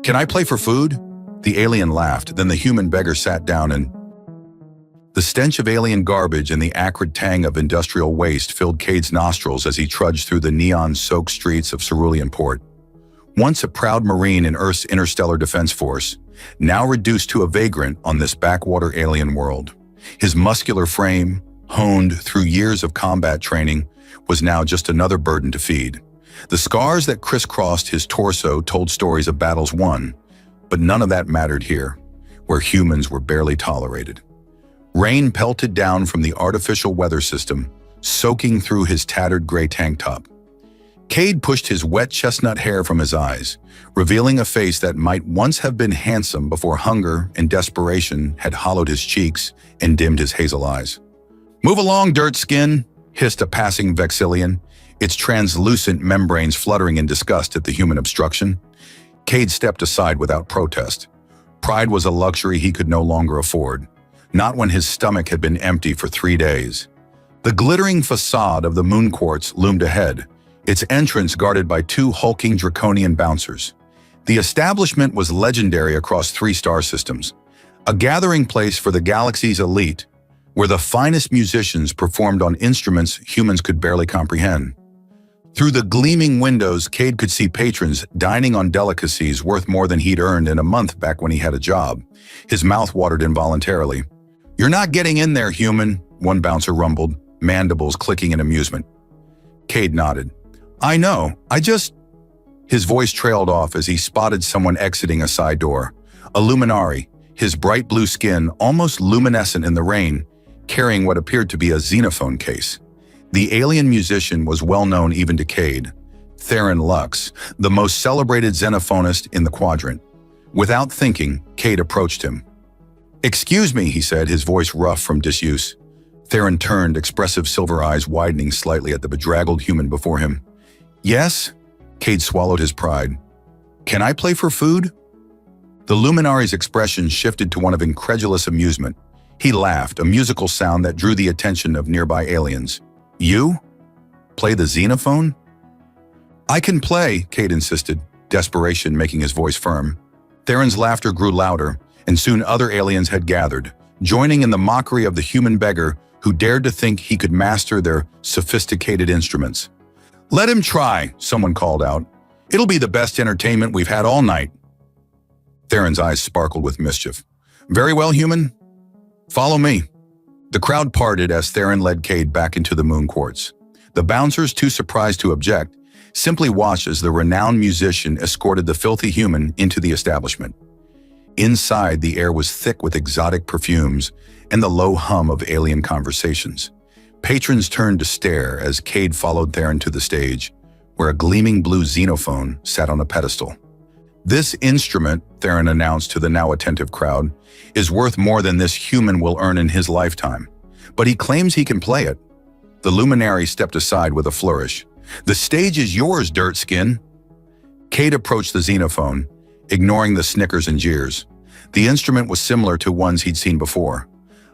Can I play for food? The alien laughed, then the human beggar sat down and the stench of alien garbage and the acrid tang of industrial waste filled Cade's nostrils as he trudged through the neon-soaked streets of Cerulean Port. Once a proud Marine in Earth's Interstellar Defense Force, now reduced to a vagrant on this backwater alien world. His muscular frame, honed through years of combat training, was now just another burden to feed. The scars that crisscrossed his torso told stories of battles won, but none of that mattered here, where humans were barely tolerated. Rain pelted down from the artificial weather system, soaking through his tattered gray tank top. Cade pushed his wet chestnut hair from his eyes, revealing a face that might once have been handsome before hunger and desperation had hollowed his cheeks and dimmed his hazel eyes. "Move along, dirt skin," hissed a passing Vexillian, its translucent membranes fluttering in disgust at the human obstruction. Cade stepped aside without protest. Pride was a luxury he could no longer afford, not when his stomach had been empty for 3 days. The glittering facade of the moon quartz loomed ahead, its entrance guarded by 2 hulking draconian bouncers. The establishment was legendary across 3 star systems, a gathering place for the galaxy's elite, where the finest musicians performed on instruments humans could barely comprehend. Through the gleaming windows, Cade could see patrons dining on delicacies worth more than he'd earned in a month back when he had a job. His mouth watered involuntarily. "You're not getting in there, human," one bouncer rumbled, mandibles clicking in amusement. Cade nodded. "I know, His voice trailed off as he spotted someone exiting a side door. A luminary, his bright blue skin almost luminescent in the rain, carrying what appeared to be a xenophone case. The alien musician was well known even to Cade, Theron Lux, the most celebrated xenophonist in the quadrant. Without thinking, Cade approached him. "Excuse me," he said, his voice rough from disuse. Theron turned, expressive silver eyes widening slightly at the bedraggled human before him. "Yes?" Cade swallowed his pride. "Can I play for food?" The luminary's expression shifted to one of incredulous amusement. He laughed, a musical sound that drew the attention of nearby aliens. "You? Play the xenophone?" "I can play," Cade insisted, desperation making his voice firm. Theron's laughter grew louder, and soon other aliens had gathered, joining in the mockery of the human beggar who dared to think he could master their sophisticated instruments. "Let him try," someone called out. "It'll be the best entertainment we've had all night." Theron's eyes sparkled with mischief. "Very well, human. Follow me." The crowd parted as Theron led Cade back into the moon quartz. The bouncers, too surprised to object, simply watched as the renowned musician escorted the filthy human into the establishment. Inside, the air was thick with exotic perfumes and the low hum of alien conversations. Patrons turned to stare as Cade followed Theron to the stage, where a gleaming blue xenophone sat on a pedestal. "This instrument," Theron announced to the now attentive crowd, "is worth more than this human will earn in his lifetime. But he claims he can play it." The luminary stepped aside with a flourish. "The stage is yours, dirt skin." Cade approached the xenophone, ignoring the snickers and jeers. The instrument was similar to ones he'd seen before,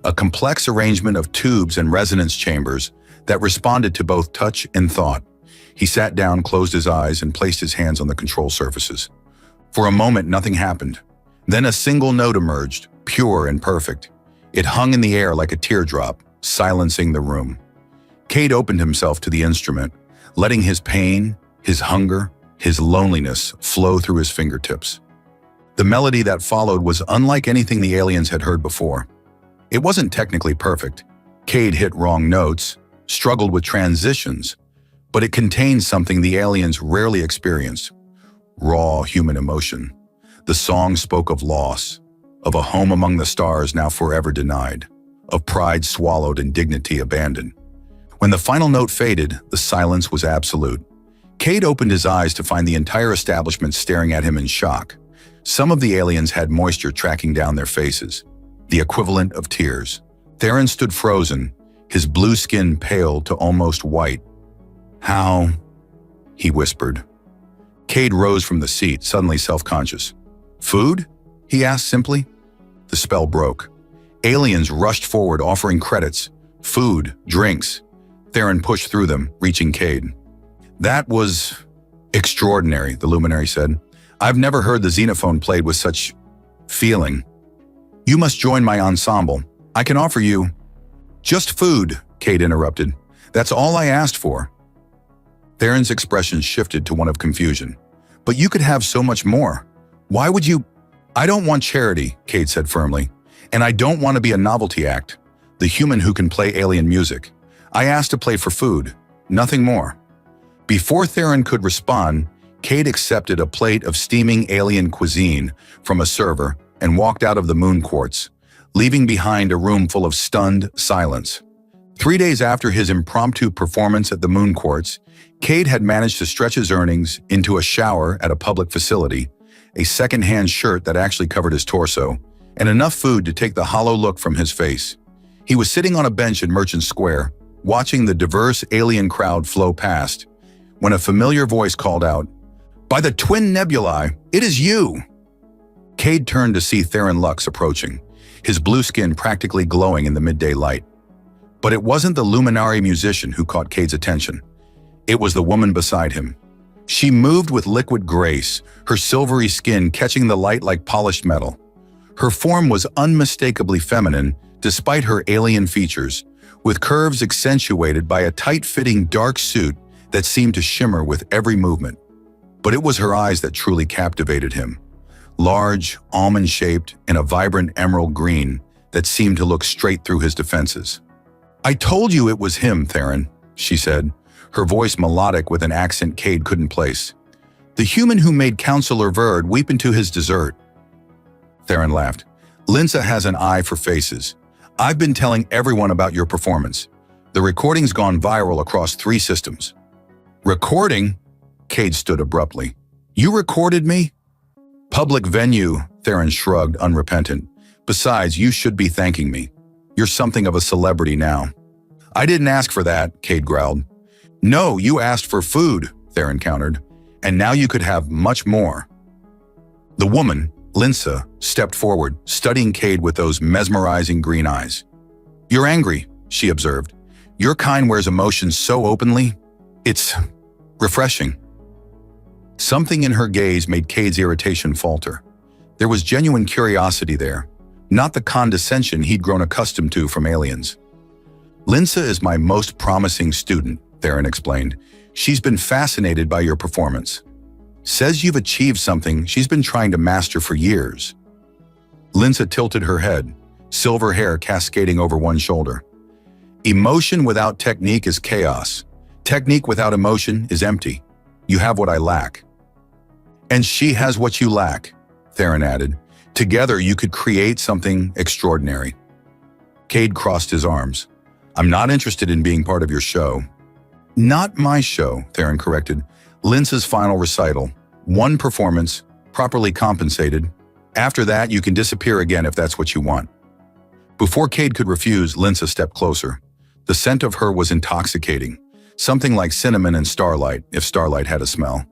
a complex arrangement of tubes and resonance chambers that responded to both touch and thought. He sat down, closed his eyes, and placed his hands on the control surfaces. For a moment, nothing happened. Then a single note emerged, pure and perfect. It hung in the air like a teardrop, silencing the room. Cade opened himself to the instrument, letting his pain, his hunger, his loneliness flow through his fingertips. The melody that followed was unlike anything the aliens had heard before. It wasn't technically perfect. Cade hit wrong notes, struggled with transitions, but it contained something the aliens rarely experienced. Raw human emotion. The song spoke of loss, of a home among the stars now forever denied, of pride swallowed and dignity abandoned. When the final note faded, the silence was absolute. Cade opened his eyes to find the entire establishment staring at him in shock. Some of the aliens had moisture tracking down their faces, the equivalent of tears. Theron stood frozen, his blue skin pale to almost white. "How?" he whispered. Cade rose from the seat, suddenly self-conscious. "Food?" he asked simply. The spell broke. Aliens rushed forward, offering credits. Food, drinks. Theron pushed through them, reaching Cade. "That was extraordinary," the luminary said. I've never heard the xenophone played with such feeling. You must join my ensemble. I can offer you— Just food, Cade interrupted. That's all I asked for. Theron's expression shifted to one of confusion. But you could have so much more. Why would you— I don't want charity, Cade said firmly. And I don't want to be a novelty act, the human who can play alien music. I asked to play for food, nothing more. Before Theron could respond, Cade accepted a plate of steaming alien cuisine from a server and walked out of the moon quartz, leaving behind a room full of stunned silence. 3 days after his impromptu performance at the moon quartz, Cade had managed to stretch his earnings into a shower at a public facility, a second-hand shirt that actually covered his torso, and enough food to take the hollow look from his face. He was sitting on a bench in Merchant Square, watching the diverse alien crowd flow past, when a familiar voice called out, "By the twin nebulae, it is you!" Cade turned to see Theron Lux approaching, his blue skin practically glowing in the midday light. But it wasn't the luminary musician who caught Cade's attention. It was the woman beside him. She moved with liquid grace, her silvery skin catching the light like polished metal. Her form was unmistakably feminine, despite her alien features, with curves accentuated by a tight-fitting dark suit that seemed to shimmer with every movement. But it was her eyes that truly captivated him. Large, almond-shaped, and a vibrant emerald green that seemed to look straight through his defenses. "I told you it was him, Theron," she said, her voice melodic with an accent Cade couldn't place. "The human who made Counselor Verd weep into his dessert." Theron laughed. "Linsa has an eye for faces. I've been telling everyone about your performance. The recording's gone viral across 3 systems." "Recording?" Cade stood abruptly. "You recorded me?" "Public venue," Theron shrugged, unrepentant. "Besides, you should be thanking me. You're something of a celebrity now." "I didn't ask for that," Cade growled. "No, you asked for food," Theron countered. "And now you could have much more." The woman, Linsa, stepped forward, studying Cade with those mesmerizing green eyes. "You're angry," she observed. "Your kind wears emotions so openly. It's refreshing." Something in her gaze made Cade's irritation falter. There was genuine curiosity there, not the condescension he'd grown accustomed to from aliens. "Linsa is my most promising student," Theron explained. "She's been fascinated by your performance. Says you've achieved something she's been trying to master for years." Linsa tilted her head, silver hair cascading over one shoulder. "Emotion without technique is chaos. Technique without emotion is empty. You have what I lack." "And she has what you lack," Theron added. "Together you could create something extraordinary." Cade crossed his arms. "I'm not interested in being part of your show." "Not my show," Theron corrected. "Linsa's final recital. 1 performance, properly compensated. After that, you can disappear again if that's what you want." Before Cade could refuse, Linsa stepped closer. The scent of her was intoxicating, something like cinnamon and starlight, if starlight had a smell.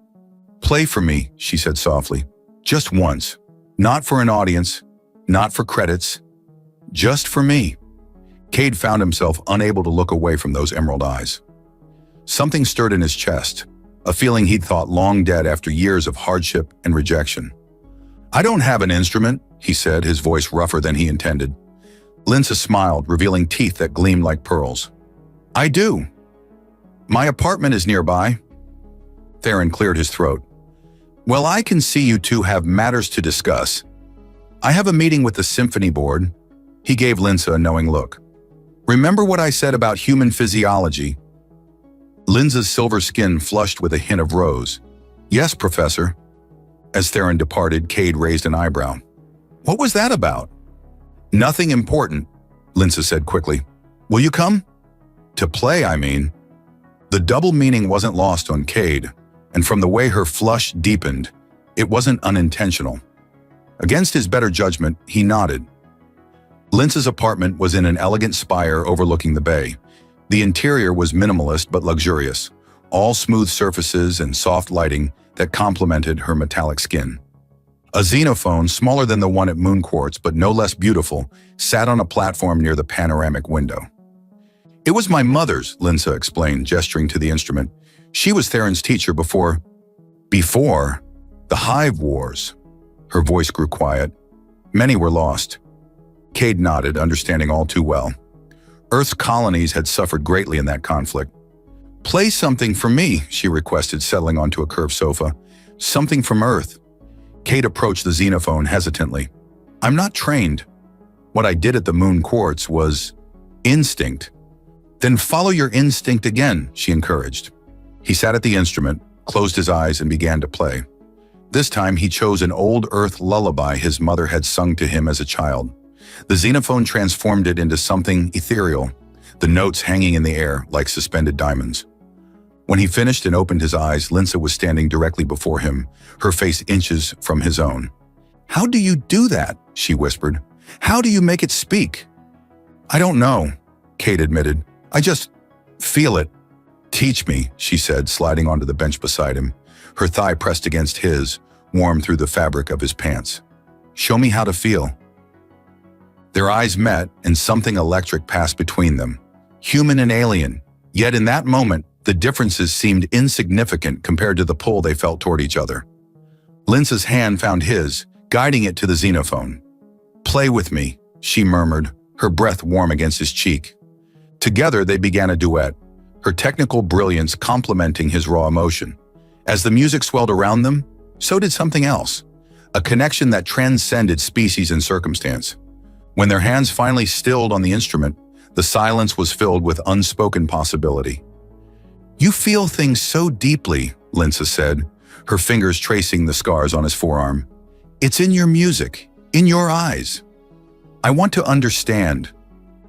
"Play for me," she said softly. "Just once. Not for an audience, not for credits. Just for me." Cade found himself unable to look away from those emerald eyes. Something stirred in his chest, a feeling he'd thought long dead after years of hardship and rejection. "I don't have an instrument," he said, his voice rougher than he intended. Linsa smiled, revealing teeth that gleamed like pearls. "I do. My apartment is nearby." Theron cleared his throat. "Well, I can see you two have matters to discuss. I have a meeting with the symphony board." He gave Linsa a knowing look. "Remember what I said about human physiology?" Linsa's silver skin flushed with a hint of rose. "Yes, Professor." As Theron departed, Cade raised an eyebrow. "What was that about?" "Nothing important," Linsa said quickly. "Will you come?" "To play, I mean." The double meaning wasn't lost on Cade, and from the way her flush deepened, it wasn't unintentional. Against his better judgment, he nodded. Linsa's apartment was in an elegant spire overlooking the bay. The interior was minimalist but luxurious, all smooth surfaces and soft lighting that complemented her metallic skin. A xenophone, smaller than the one at Moon Quartz but no less beautiful, sat on a platform near the panoramic window. "It was my mother's," Linsa explained, gesturing to the instrument. "She was Theron's teacher before—" "Before?" The Hive Wars. Her voice grew quiet. Many were lost. Cade nodded, understanding all too well. Earth's colonies had suffered greatly in that conflict. "Play something for me," she requested, settling onto a curved sofa. "Something from Earth." Cade approached the xenophone hesitantly. "I'm not trained. What I did at the Moon Quartz was instinct." "Then follow your instinct again," she encouraged. He sat at the instrument, closed his eyes, and began to play. This time he chose an old Earth lullaby his mother had sung to him as a child. The xenophone transformed it into something ethereal, the notes hanging in the air like suspended diamonds. When he finished and opened his eyes, Linsa was standing directly before him, her face inches from his own. "How do you do that?" she whispered. "How do you make it speak?" "I don't know," Cade admitted. "I just feel it." "Teach me," she said, sliding onto the bench beside him, her thigh pressed against his, warm through the fabric of his pants. "Show me how to feel." Their eyes met, and something electric passed between them. Human and alien. Yet in that moment, the differences seemed insignificant compared to the pull they felt toward each other. Linsa's hand found his, guiding it to the xenophone. "Play with me," she murmured, her breath warm against his cheek. Together they began a duet, her technical brilliance complementing his raw emotion. As the music swelled around them, so did something else, a connection that transcended species and circumstance. When their hands finally stilled on the instrument, the silence was filled with unspoken possibility. "You feel things so deeply," Linsa said, her fingers tracing the scars on his forearm. "It's in your music, in your eyes." "I want to understand."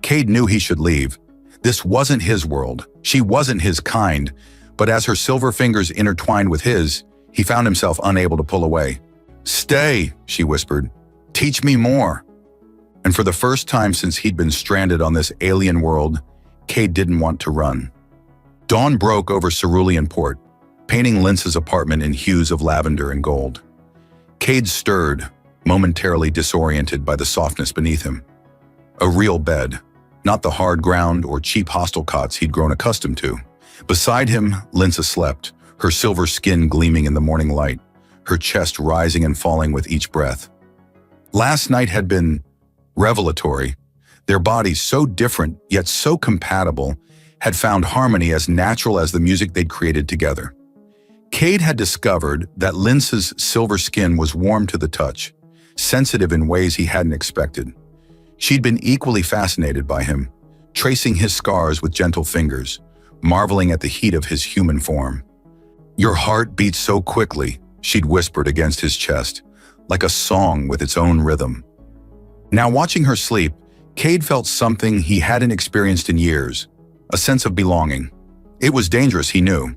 Cade knew he should leave. This wasn't his world. She wasn't his kind. But as her silver fingers intertwined with his, he found himself unable to pull away. "Stay," she whispered. "Teach me more." And for the first time since he'd been stranded on this alien world, Cade didn't want to run. Dawn broke over Cerulean Port, painting Linsa's apartment in hues of lavender and gold. Cade stirred, momentarily disoriented by the softness beneath him. A real bed, not the hard ground or cheap hostel cots he'd grown accustomed to. Beside him, Linsa slept, her silver skin gleaming in the morning light, her chest rising and falling with each breath. Last night had been revelatory. Their bodies, so different yet so compatible, had found harmony as natural as the music they'd created together. Cade had discovered that Linsa's silver skin was warm to the touch, sensitive in ways he hadn't expected. She'd been equally fascinated by him, tracing his scars with gentle fingers, marveling at the heat of his human form. "Your heart beats so quickly," she'd whispered against his chest, like a song with its own rhythm. Now watching her sleep, Cade felt something he hadn't experienced in years, a sense of belonging. It was dangerous, he knew.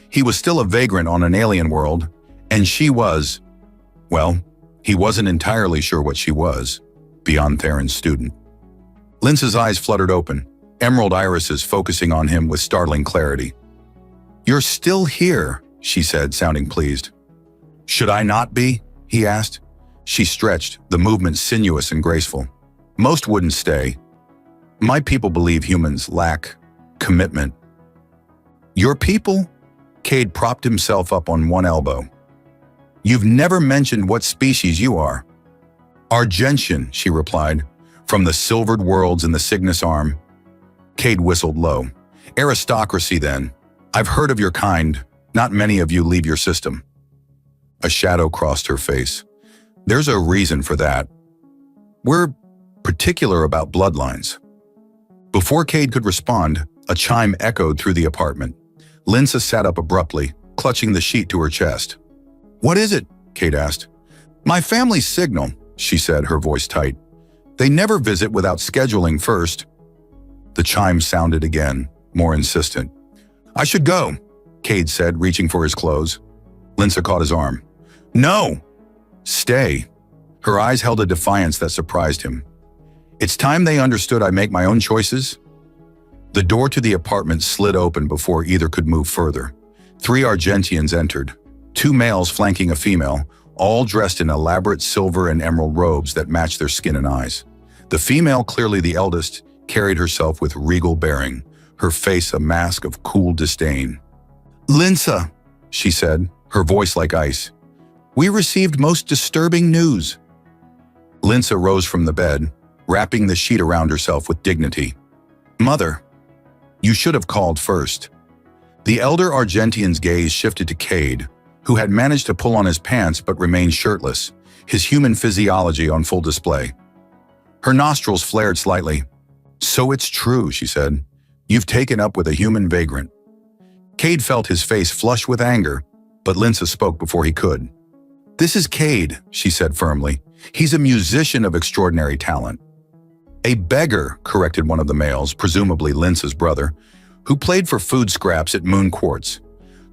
He was still a vagrant on an alien world, and she was, well, he wasn't entirely sure what she was, beyond Theron's student. Linsa's eyes fluttered open, emerald irises focusing on him with startling clarity. "You're still here," she said, sounding pleased. "Should I not be?" he asked. She stretched, the movement sinuous and graceful. "Most wouldn't stay. My people believe humans lack commitment." "Your people?" Cade propped himself up on one elbow. "You've never mentioned what species you are." "Argentian," she replied, "from the silvered worlds in the Cygnus Arm." Cade whistled low. "Aristocracy, then. I've heard of your kind. Not many of you leave your system." A shadow crossed her face. "There's a reason for that. We're particular about bloodlines." Before Cade could respond, a chime echoed through the apartment. Linsa sat up abruptly, clutching the sheet to her chest. "What is it?" Cade asked. "My family's signal," she said, her voice tight. "They never visit without scheduling first." The chime sounded again, more insistent. "I should go," Cade said, reaching for his clothes. Linsa caught his arm. "No!" "Stay." Her eyes held a defiance that surprised him. "It's time they understood I make my own choices." The door to the apartment slid open before either could move further. 3 Argentians entered, 2 males flanking a female, all dressed in elaborate silver and emerald robes that matched their skin and eyes. The female, clearly the eldest, carried herself with regal bearing, her face a mask of cool disdain. "Linsa," she said, her voice like ice. We received most disturbing news. Linsa rose from the bed, wrapping the sheet around herself with dignity. Mother, you should have called first. The elder Argentian's gaze shifted to Cade, who had managed to pull on his pants but remained shirtless, his human physiology on full display. Her nostrils flared slightly. So it's true, she said. You've taken up with a human vagrant. Cade felt his face flush with anger, but Linsa spoke before he could. This is Cade, she said firmly. He's a musician of extraordinary talent. A beggar, corrected one of the males, presumably Linsa's brother, who played for food scraps at Moon Quartz.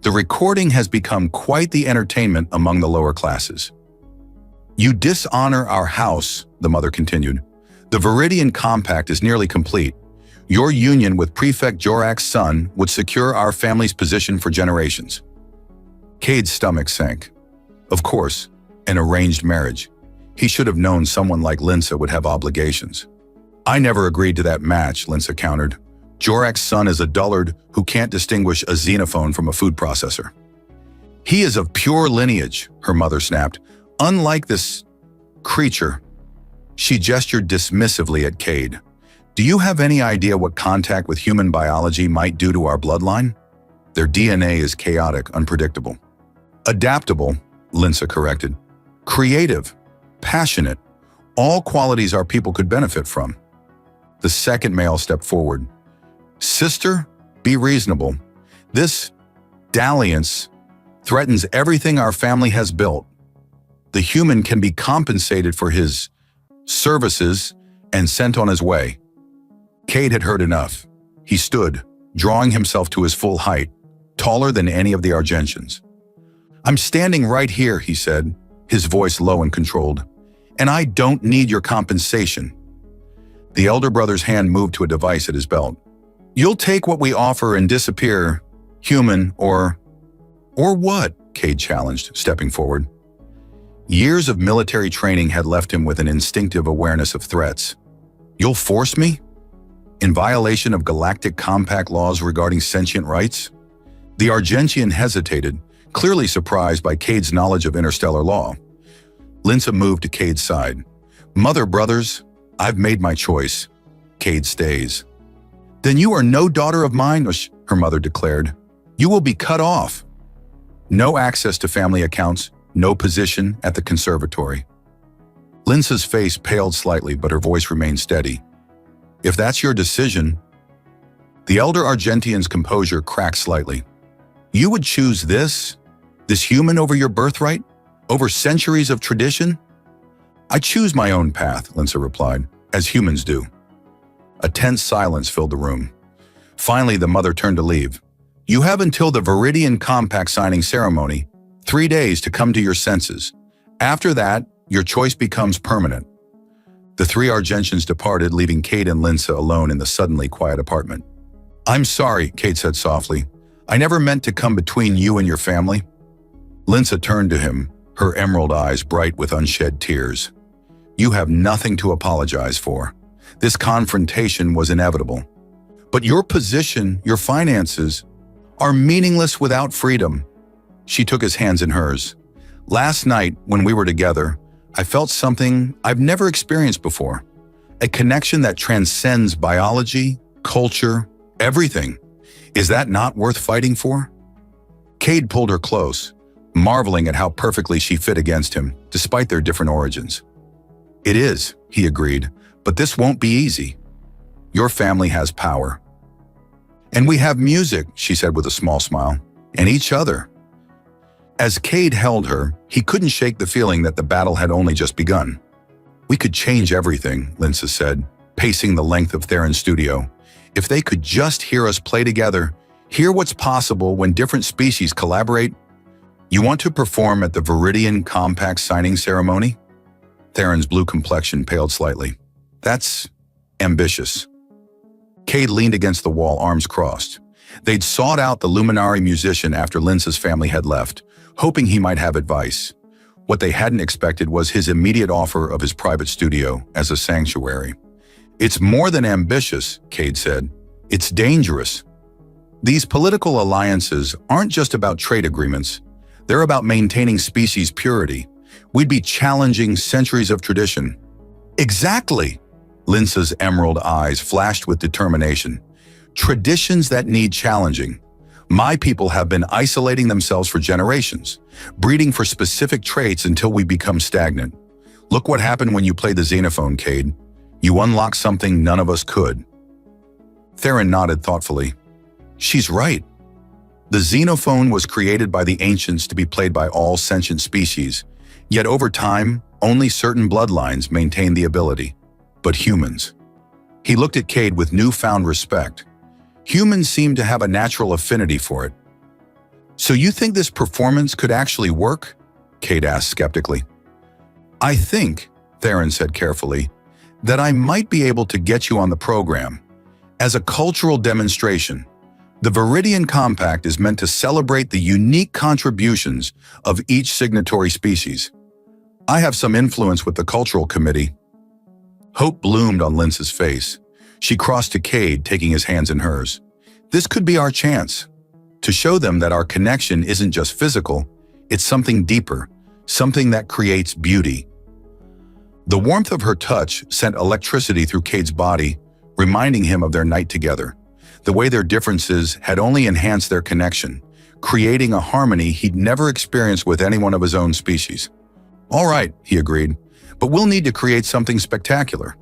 The recording has become quite the entertainment among the lower classes. You dishonor our house, the mother continued. The Viridian Compact is nearly complete. Your union with Prefect Jorak's son would secure our family's position for generations. Cade's stomach sank. Of course, an arranged marriage. He should have known someone like Linsa would have obligations. I never agreed to that match, Linsa countered. Jorak's son is a dullard who can't distinguish a xenophone from a food processor. He is of pure lineage, her mother snapped. Unlike this creature. She gestured dismissively at Cade. Do you have any idea what contact with human biology might do to our bloodline? Their DNA is chaotic, unpredictable. Adaptable, Linsa corrected. Creative, passionate, all qualities our people could benefit from. The second male stepped forward. Sister, be reasonable. This dalliance threatens everything our family has built. The human can be compensated for his services and sent on his way. Cade had heard enough. He stood, drawing himself to his full height, taller than any of the Argentians. I'm standing right here, he said, his voice low and controlled, and I don't need your compensation. The elder brother's hand moved to a device at his belt. You'll take what we offer and disappear, human or what? Cade challenged, stepping forward. Years of military training had left him with an instinctive awareness of threats. You'll force me? In violation of Galactic Compact laws regarding sentient rights? The Argentian hesitated, clearly surprised by Cade's knowledge of interstellar law. Linsa moved to Cade's side. Mother, brothers, I've made my choice. Cade stays. Then you are no daughter of mine, her mother declared. You will be cut off. No access to family accounts, no position at the conservatory. Linsa's face paled slightly, but her voice remained steady. If that's your decision. The elder Argentian's composure cracked slightly. You would choose this human over your birthright? Over centuries of tradition? I choose my own path, Linsa replied, as humans do. A tense silence filled the room. Finally, the mother turned to leave. You have until the Viridian Compact signing ceremony, 3 days to come to your senses. After that, your choice becomes permanent. The three Argentians departed, leaving Cade and Linsa alone in the suddenly quiet apartment. I'm sorry, Cade said softly. I never meant to come between you and your family. Linsa turned to him, her emerald eyes bright with unshed tears. You have nothing to apologize for. This confrontation was inevitable. But your position, your finances, are meaningless without freedom. She took his hands in hers. Last night, when we were together, I felt something I've never experienced before. A connection that transcends biology, culture, everything. Is that not worth fighting for? Cade pulled her close, marveling at how perfectly she fit against him, despite their different origins. It is, he agreed, but this won't be easy. Your family has power. And we have music, she said with a small smile, and each other. As Cade held her, he couldn't shake the feeling that the battle had only just begun. We could change everything, Linsa said, pacing the length of Theron's studio. If they could just hear us play together, hear what's possible when different species collaborate. You want to perform at the Viridian Compact signing ceremony? Theron's blue complexion paled slightly. That's ambitious. Cade leaned against the wall, arms crossed. They'd sought out the luminary musician after Linsa's family had left, hoping he might have advice. What they hadn't expected was his immediate offer of his private studio as a sanctuary. It's more than ambitious, Cade said. It's dangerous. These political alliances aren't just about trade agreements. They're about maintaining species purity. We'd be challenging centuries of tradition. Exactly! Linsa's emerald eyes flashed with determination. Traditions that need challenging. My people have been isolating themselves for generations, breeding for specific traits until we become stagnant. Look what happened when you played the xenophone, Cade. You unlocked something none of us could. Theron nodded thoughtfully. She's right. The xenophone was created by the ancients to be played by all sentient species, yet over time, only certain bloodlines maintained the ability. But humans. He looked at Cade with newfound respect. Humans seem to have a natural affinity for it. So you think this performance could actually work? Cade asked skeptically. I think, Theron said carefully, that I might be able to get you on the program. As a cultural demonstration, the Viridian Compact is meant to celebrate the unique contributions of each signatory species. I have some influence with the cultural committee. Hope bloomed on Linsa's face. She crossed to Cade, taking his hands in hers. This could be our chance to show them that our connection isn't just physical, it's something deeper, something that creates beauty. The warmth of her touch sent electricity through Cade's body, reminding him of their night together. The way their differences had only enhanced their connection, creating a harmony he'd never experienced with anyone of his own species. All right, he agreed, but we'll need to create something spectacular.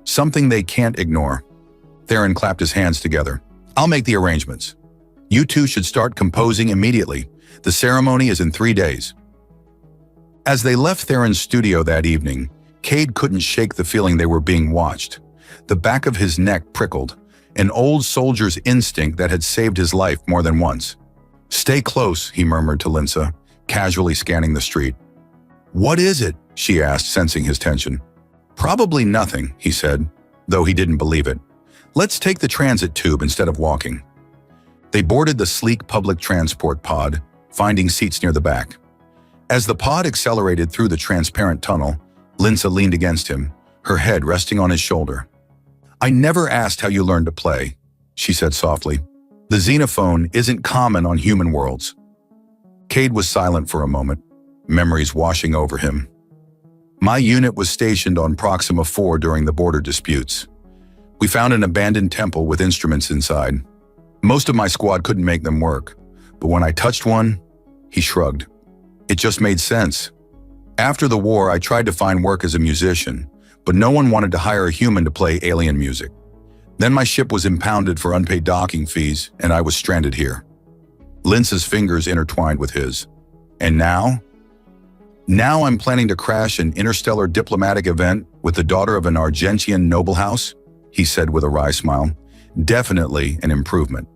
Something they can't ignore. Theron clapped his hands together. I'll make the arrangements. You two should start composing immediately. The ceremony is in 3 days. As they left Theron's studio that evening, Cade couldn't shake the feeling they were being watched. The back of his neck prickled, an old soldier's instinct that had saved his life more than once. Stay close, he murmured to Linsa, casually scanning the street. What is it? She asked, sensing his tension. Probably nothing, he said, though he didn't believe it. Let's take the transit tube instead of walking. They boarded the sleek public transport pod, finding seats near the back. As the pod accelerated through the transparent tunnel, Linsa leaned against him, her head resting on his shoulder. I never asked how you learned to play, she said softly. The xenophone isn't common on human worlds. Cade was silent for a moment, memories washing over him. My unit was stationed on Proxima 4 during the border disputes. We found an abandoned temple with instruments inside. Most of my squad couldn't make them work, but when I touched one, he shrugged. It just made sense. After the war, I tried to find work as a musician, but no one wanted to hire a human to play alien music. Then my ship was impounded for unpaid docking fees, and I was stranded here. Linsa's fingers intertwined with his. And now? Now I'm planning to crash an interstellar diplomatic event with the daughter of an Argentian noble house, he said with a wry smile. Definitely an improvement.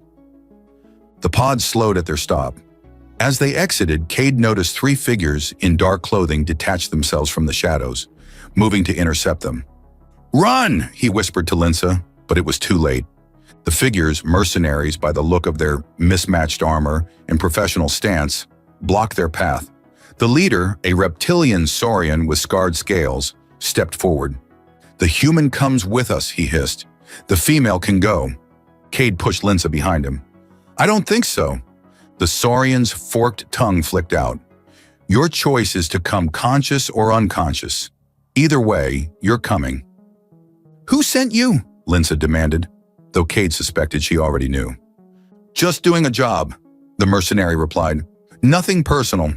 The pod slowed at their stop. As they exited, Cade noticed 3 figures in dark clothing detach themselves from the shadows, moving to intercept them. Run, he whispered to Linsa, but it was too late. The figures, mercenaries by the look of their mismatched armor and professional stance, blocked their path. The leader, a reptilian saurian with scarred scales, stepped forward. The human comes with us, he hissed. The female can go. Cade pushed Linsa behind him. I don't think so. The saurian's forked tongue flicked out. Your choice is to come conscious or unconscious. Either way, you're coming. Who sent you? Linsa demanded, though Cade suspected she already knew. Just doing a job, the mercenary replied. Nothing personal.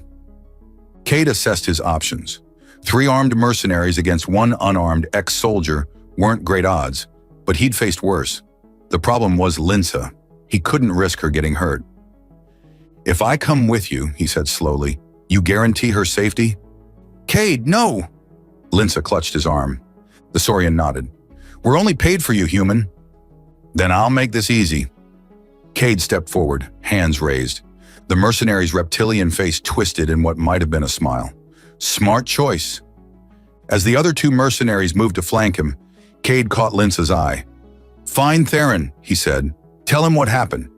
Cade assessed his options. 3 armed mercenaries against 1 unarmed ex-soldier weren't great odds, but he'd faced worse. The problem was Linsa. He couldn't risk her getting hurt. If I come with you, he said slowly, you guarantee her safety? Cade, no! Linsa clutched his arm. The saurian nodded. We're only paid for you, human. Then I'll make this easy. Cade stepped forward, hands raised. The mercenary's reptilian face twisted in what might have been a smile. Smart choice. As the other 2 mercenaries moved to flank him, Cade caught Linsa's eye. Find Theron, he said. Tell him what happened.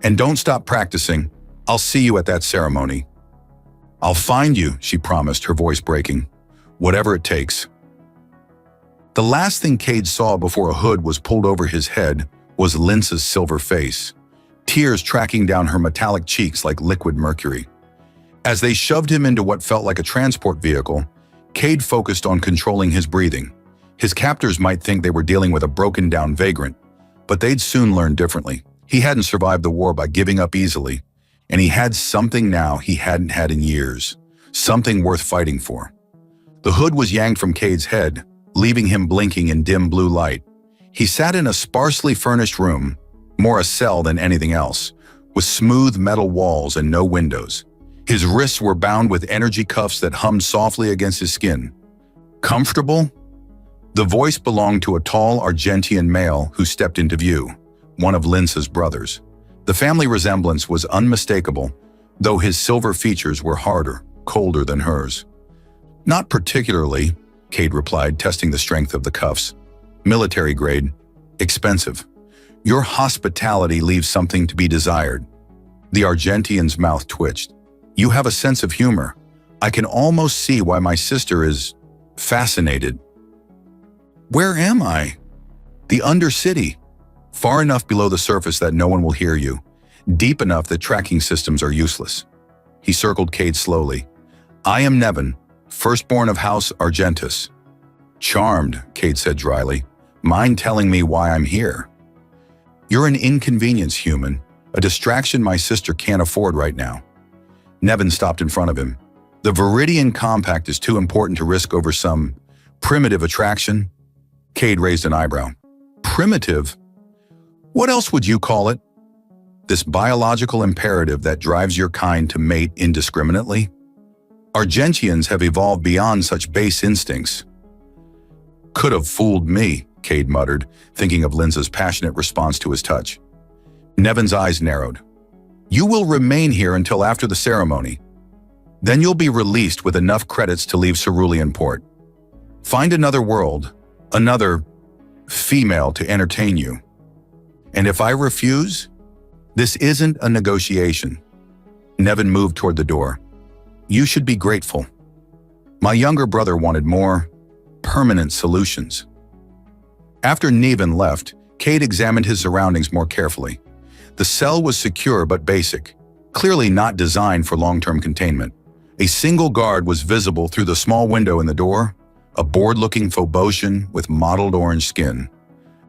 And don't stop practicing. I'll see you at that ceremony. I'll find you, she promised, her voice breaking. Whatever it takes. The last thing Cade saw before a hood was pulled over his head was Linsa's silver face, tears tracking down her metallic cheeks like liquid mercury. As they shoved him into what felt like a transport vehicle, Cade focused on controlling his breathing. His captors might think they were dealing with a broken-down vagrant, but they'd soon learn differently. He hadn't survived the war by giving up easily, and he had something now he hadn't had in years, something worth fighting for. The hood was yanked from Cade's head, leaving him blinking in dim blue light. He sat in a sparsely furnished room, more a cell than anything else, with smooth metal walls and no windows. His wrists were bound with energy cuffs that hummed softly against his skin. Comfortable? The voice belonged to a tall Argentian male who stepped into view, one of Linsa's brothers. The family resemblance was unmistakable, though his silver features were harder, colder than hers. Not particularly, Cade replied, testing the strength of the cuffs. Military grade. Expensive. Your hospitality leaves something to be desired. The Argentian's mouth twitched. You have a sense of humor. I can almost see why my sister is fascinated. Where am I? The Undercity. Far enough below the surface that no one will hear you. Deep enough that tracking systems are useless. He circled Cade slowly. I am Nevin, firstborn of House Argentus. Charmed, Cade said dryly. Mind telling me why I'm here? You're an inconvenience, human. A distraction my sister can't afford right now. Nevin stopped in front of him. The Viridian Compact is too important to risk over some primitive attraction. Cade raised an eyebrow. Primitive? What else would you call it? This biological imperative that drives your kind to mate indiscriminately? Argentians have evolved beyond such base instincts. Could have fooled me, Cade muttered, thinking of Linsa's passionate response to his touch. Nevin's eyes narrowed. You will remain here until after the ceremony. Then you'll be released with enough credits to leave Cerulean Port. Find another world, another female to entertain you. And if I refuse, this isn't a negotiation. Nevin moved toward the door. You should be grateful. My younger brother wanted more permanent solutions. After Nevin left, Cade examined his surroundings more carefully. The cell was secure but basic, clearly not designed for long-term containment. A single guard was visible through the small window in the door, a bored-looking Phobosian with mottled orange skin.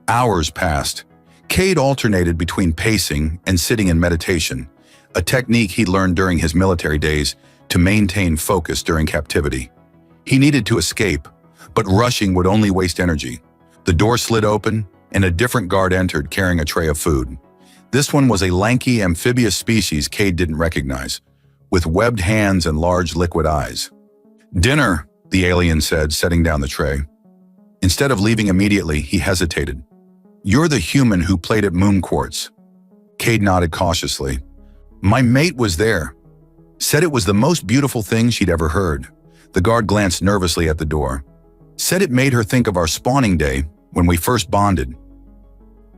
Hours passed. Cade alternated between pacing and sitting in meditation, a technique he learned during his military days to maintain focus during captivity. He needed to escape, but rushing would only waste energy. The door slid open, and a different guard entered carrying a tray of food. This one was a lanky amphibious species Cade didn't recognize, with webbed hands and large liquid eyes. Dinner, the alien said, setting down the tray. Instead of leaving immediately, he hesitated. You're the human who played at Moon Quartz. Cade nodded cautiously. My mate was there. Said it was the most beautiful thing she'd ever heard. The guard glanced nervously at the door. Said it made her think of our spawning day when we first bonded.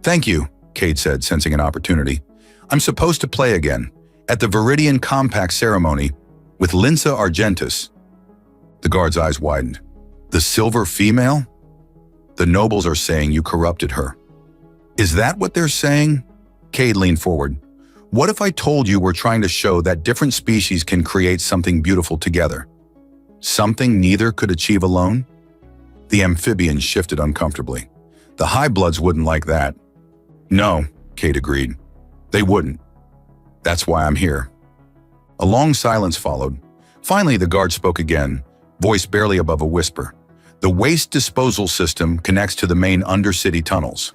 Thank you, Cade said, sensing an opportunity. I'm supposed to play again, at the Viridian Compact ceremony, with Linsa Argentus. The guard's eyes widened. The silver female? The nobles are saying you corrupted her. Is that what they're saying? Cade leaned forward. What if I told you we're trying to show that different species can create something beautiful together? Something neither could achieve alone? The amphibian shifted uncomfortably. The high-bloods wouldn't like that. No, Cade agreed. They wouldn't. That's why I'm here. A long silence followed. Finally, the guard spoke again, voice barely above a whisper. The waste disposal system connects to the main undercity tunnels.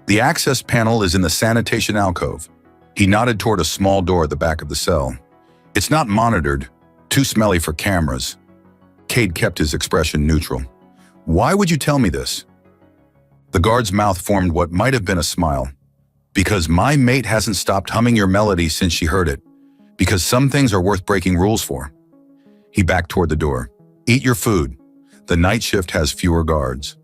The access panel is in the sanitation alcove. He nodded toward a small door at the back of the cell. It's not monitored, too smelly for cameras. Cade kept his expression neutral. Why would you tell me this? The guard's mouth formed what might have been a smile. Because my mate hasn't stopped humming your melody since she heard it. Because some things are worth breaking rules for. He backed toward the door. Eat your food. The night shift has fewer guards.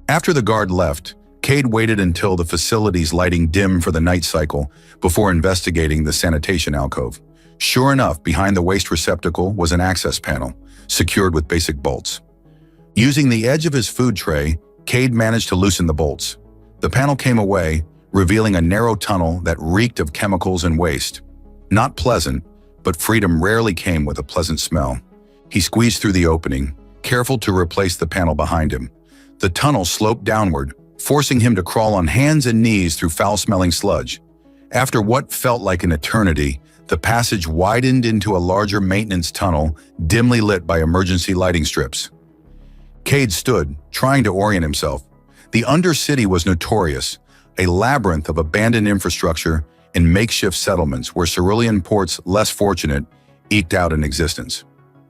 After the guard left, Cade waited until the facility's lighting dimmed for the night cycle before investigating the sanitation alcove. Sure enough, behind the waste receptacle was an access panel, secured with basic bolts. Using the edge of his food tray, Cade managed to loosen the bolts. The panel came away, revealing a narrow tunnel that reeked of chemicals and waste. Not pleasant, But freedom rarely came with a pleasant smell. He squeezed through the opening, careful to replace the panel behind him. The tunnel sloped downward, forcing him to crawl on hands and knees through foul-smelling sludge. After what felt like an eternity, the passage widened into a larger maintenance tunnel, dimly lit by emergency lighting strips. Cade stood, trying to orient himself. The Undercity was notorious, a labyrinth of abandoned infrastructure and makeshift settlements where cerulean ports less fortunate eked out an existence.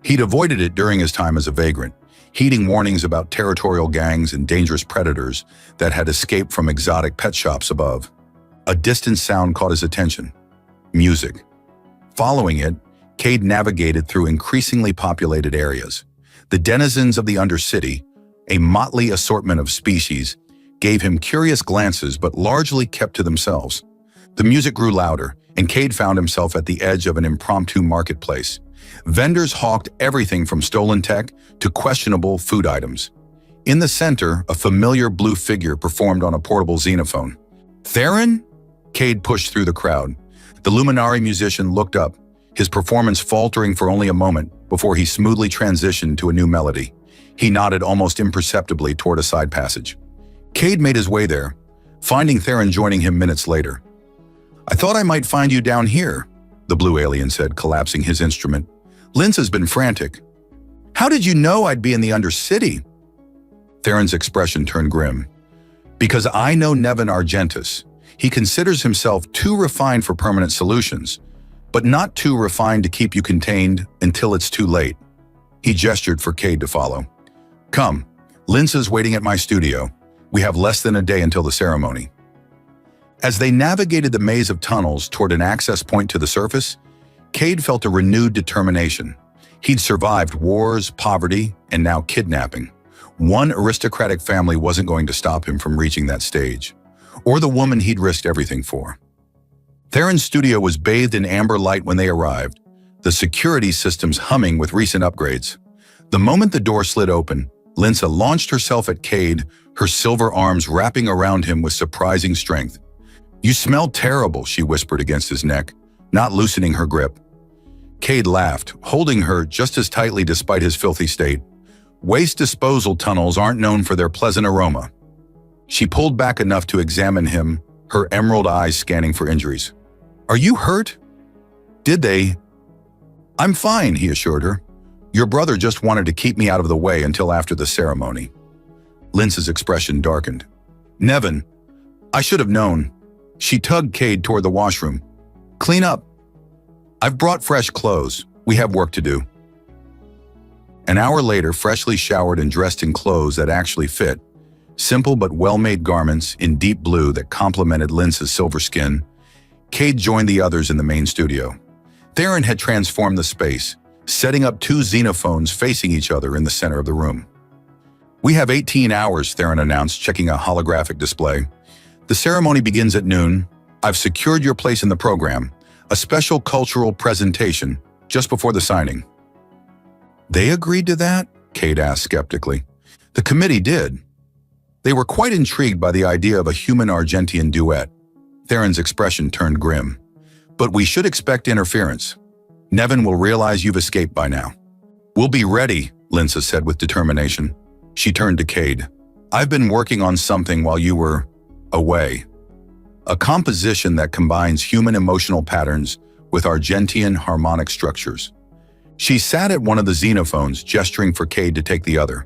He'd avoided it during his time as a vagrant, heeding warnings about territorial gangs and dangerous predators that had escaped from exotic pet shops above. A distant sound caught his attention. Music. Following it, Cade navigated through increasingly populated areas. The denizens of the Undercity, a motley assortment of species, gave him curious glances but largely kept to themselves. The music grew louder, and Cade found himself at the edge of an impromptu marketplace. Vendors hawked everything from stolen tech to questionable food items. In the center, a familiar blue figure performed on a portable xenophone. "Theron?" Cade pushed through the crowd. The Luminari musician looked up, his performance faltering for only a moment before he smoothly transitioned to a new melody. He nodded almost imperceptibly toward a side passage. Cade made his way there, finding Theron joining him minutes later. "I thought I might find you down here," the blue alien said, collapsing his instrument. "Linz has been frantic." "How did you know I'd be in the Undercity?" Theron's expression turned grim. "Because I know Nevin Argentus. He considers himself too refined for permanent solutions, but not too refined to keep you contained until it's too late." He gestured for Cade to follow. "Come, Linz is waiting at my studio. We have less than a day until the ceremony." As they navigated the maze of tunnels toward an access point to the surface, Cade felt a renewed determination. He'd survived wars, poverty, and now kidnapping. One aristocratic family wasn't going to stop him from reaching that stage, or the woman he'd risked everything for. Theron's studio was bathed in amber light when they arrived, the security systems humming with recent upgrades. The moment the door slid open, Linza launched herself at Cade, her silver arms wrapping around him with surprising strength. "You smell terrible," she whispered against his neck, not loosening her grip. Cade laughed, holding her just as tightly despite his filthy state. "Waste disposal tunnels aren't known for their pleasant aroma." She pulled back enough to examine him, her emerald eyes scanning for injuries. "Are you hurt?" "Did they?" "I'm fine," he assured her. "Your brother just wanted to keep me out of the way until after the ceremony." Linz's expression darkened. "Nevin, I should have known." She tugged Cade toward the washroom. "Clean up." "I've brought fresh clothes. We have work to do." An hour later, freshly showered and dressed in clothes that actually fit, simple but well-made garments in deep blue that complemented Linz's silver skin, Cade joined the others in the main studio. Theron had transformed the space, setting up two xenophones facing each other in the center of the room. "We have 18 hours, Theron announced, checking a holographic display. "The ceremony begins at noon. I've secured your place in the program, a special cultural presentation just before the signing." "They agreed to that?" Cade asked skeptically. "The committee did." They were quite intrigued by the idea of a human Argentian duet. Theron's expression turned grim. "But we should expect interference. Nevin will realize you've escaped by now." "We'll be ready," Linza said with determination. She turned to Cade. "I've been working on something while you were away. A composition that combines human emotional patterns with Argentian harmonic structures." She sat at one of the xenophones, gesturing for Cade to take the other.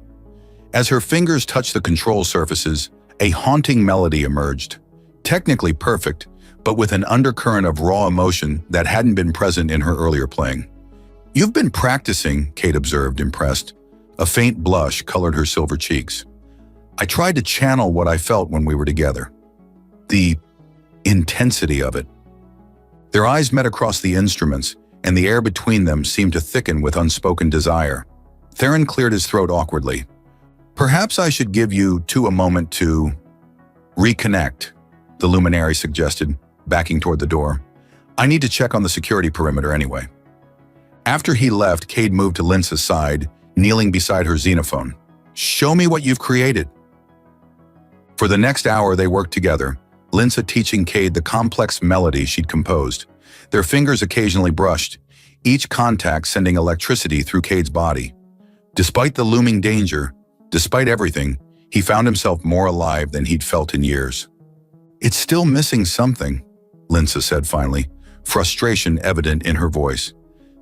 As her fingers touched the control surfaces, a haunting melody emerged. Technically perfect, but with an undercurrent of raw emotion that hadn't been present in her earlier playing. "You've been practicing," Cade observed, impressed. A faint blush colored her silver cheeks. "I tried to channel what I felt when we were together. The intensity of it." Their eyes met across the instruments, and the air between them seemed to thicken with unspoken desire. Theron cleared his throat awkwardly. "Perhaps I should give you two a moment to reconnect," the luminary suggested, backing toward the door. "I need to check on the security perimeter anyway." After he left, Cade moved to Linza's side, kneeling beside her xenophone. "Show me what you've created." For the next hour, they worked together, Linza teaching Cade the complex melody she'd composed. Their fingers occasionally brushed, each contact sending electricity through Cade's body. Despite the looming danger, despite everything, he found himself more alive than he'd felt in years. "It's still missing something," Linsa said finally, frustration evident in her voice.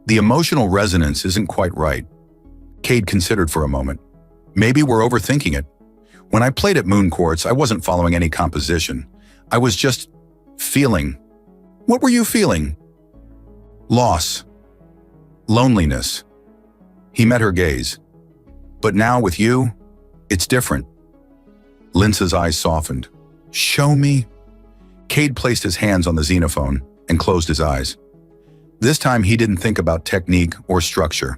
"The emotional resonance isn't quite right." Cade considered for a moment. "Maybe we're overthinking it. When I played at Moon Quartz, I wasn't following any composition. I was just feeling." "What were you feeling?" "Loss. Loneliness." He met her gaze. "But now with you, it's different." Linsa's eyes softened. "Show me." Cade placed his hands on the xenophone and closed his eyes. This time he didn't think about technique or structure.